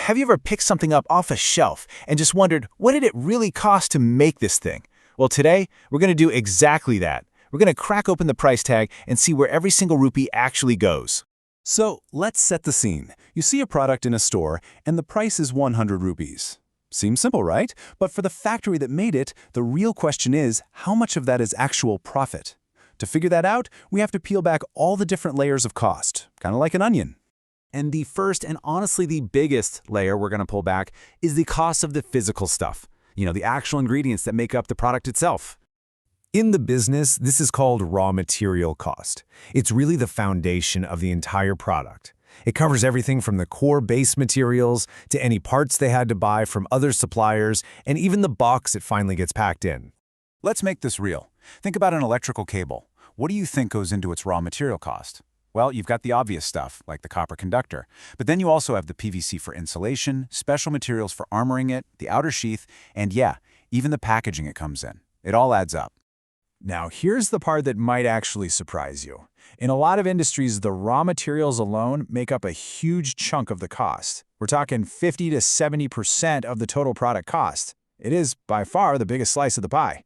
have you ever picked something up off a shelf and just wondered, what did it really cost to make this thing? Well, today, we're going to do exactly that. We're going to crack open the price tag and see where every single rupee actually goes. So let's set the scene. You see a product in a store, and the price is 100 rupees. Seems simple, right? But for the factory that made it, the real question is, how much of that is actual profit? To figure that out, we have to peel back all the different layers of cost, kind of like an onion. And the first and honestly the biggest layer we're going to pull back is the cost of the physical stuff. The actual ingredients that make up the product itself. In the business, this is called raw material cost. It's really the foundation of the entire product. It covers everything from the core base materials to any parts they had to buy from other suppliers and even the box it finally gets packed in. Let's make this real. Think about an electrical cable. What do you think goes into its raw material cost? Well, you've got the obvious stuff, like the copper conductor, but then you also have the PVC for insulation, special materials for armoring it, the outer sheath, and yeah, even the packaging it comes in. It all adds up. Now, here's the part that might actually surprise you. In a lot of industries, the raw materials alone make up a huge chunk of the cost. We're talking 50 to 70% of the total product cost. It is, by far, the biggest slice of the pie.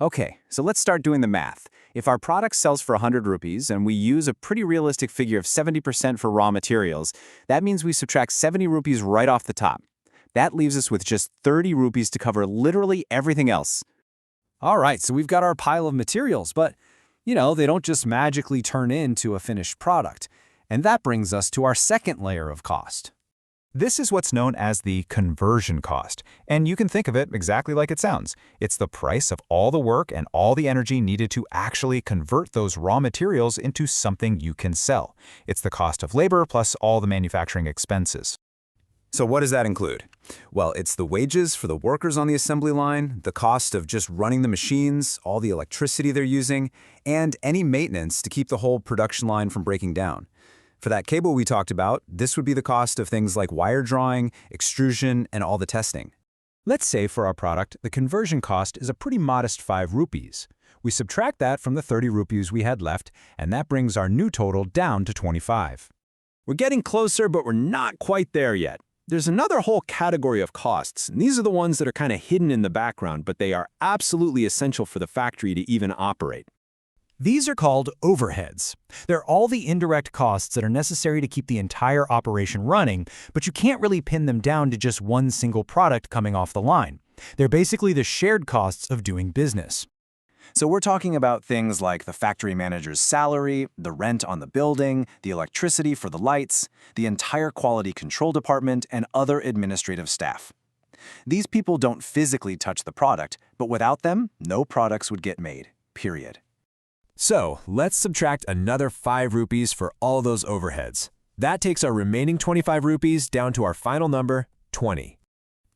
Okay, so let's start doing the math. If our product sells for 100 rupees and we use a pretty realistic figure of 70% for raw materials, that means we subtract 70 rupees right off the top. That leaves us with just 30 rupees to cover literally everything else. All right, so we've got our pile of materials, but, they don't just magically turn into a finished product. And that brings us to our second layer of cost. This is what's known as the conversion cost, and you can think of it exactly like it sounds. It's the price of all the work and all the energy needed to actually convert those raw materials into something you can sell. It's the cost of labor plus all the manufacturing expenses. So what does that include? Well, it's the wages for the workers on the assembly line, the cost of just running the machines, all the electricity they're using, and any maintenance to keep the whole production line from breaking down. For that cable we talked about, this would be the cost of things like wire drawing, extrusion, and all the testing. Let's say for our product, the conversion cost is a pretty modest 5 rupees. We subtract that from the 30 rupees we had left, and that brings our new total down to 25. We're getting closer, but we're not quite there yet. There's another whole category of costs, and these are the ones that are kind of hidden in the background, but they are absolutely essential for the factory to even operate. These are called overheads. They're all the indirect costs that are necessary to keep the entire operation running, but you can't really pin them down to just one single product coming off the line. They're basically the shared costs of doing business. So we're talking about things like the factory manager's salary, the rent on the building, the electricity for the lights, the entire quality control department, and other administrative staff. These people don't physically touch the product, but without them, no products would get made, period. So let's subtract another 5 rupees for all those overheads. That takes our remaining 25 rupees down to our final number, 20.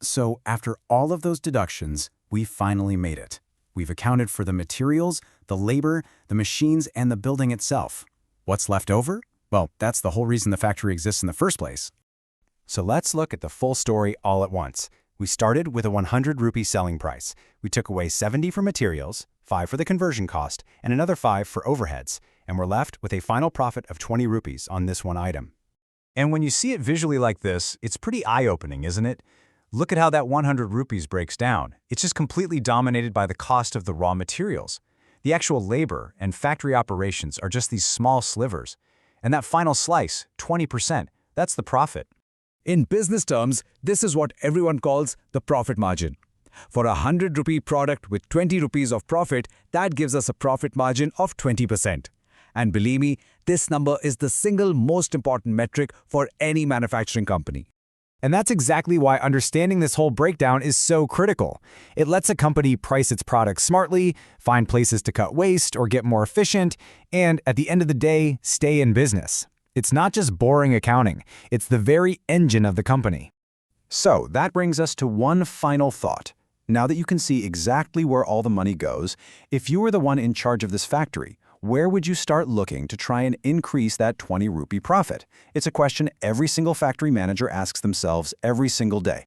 So after all of those deductions, we finally made it. We've accounted for the materials, the labor, the machines, and the building itself. What's left over? Well, that's the whole reason the factory exists in the first place. So let's look at the full story all at once. We started with a 100 rupee selling price. We took away 70 for materials, 5 for the conversion cost, and another 5 for overheads, and we're left with a final profit of 20 rupees on this one item. And when you see it visually like this, it's pretty eye-opening, isn't it? Look at how that 100 rupees breaks down. It's just completely dominated by the cost of the raw materials. The actual labor and factory operations are just these small slivers. And that final slice, 20%, that's the profit. In business terms, this is what everyone calls the profit margin. For a 100 rupee product with 20 rupees of profit, that gives us a profit margin of 20%. And believe me, this number is the single most important metric for any manufacturing company. And that's exactly why understanding this whole breakdown is so critical. It lets a company price its products smartly, find places to cut waste or get more efficient, and at the end of the day, stay in business. It's not just boring accounting, it's the very engine of the company. So that brings us to one final thought. Now that you can see exactly where all the money goes, if you were the one in charge of this factory, where would you start looking to try and increase that 20 rupee profit? It's a question every single factory manager asks themselves every single day.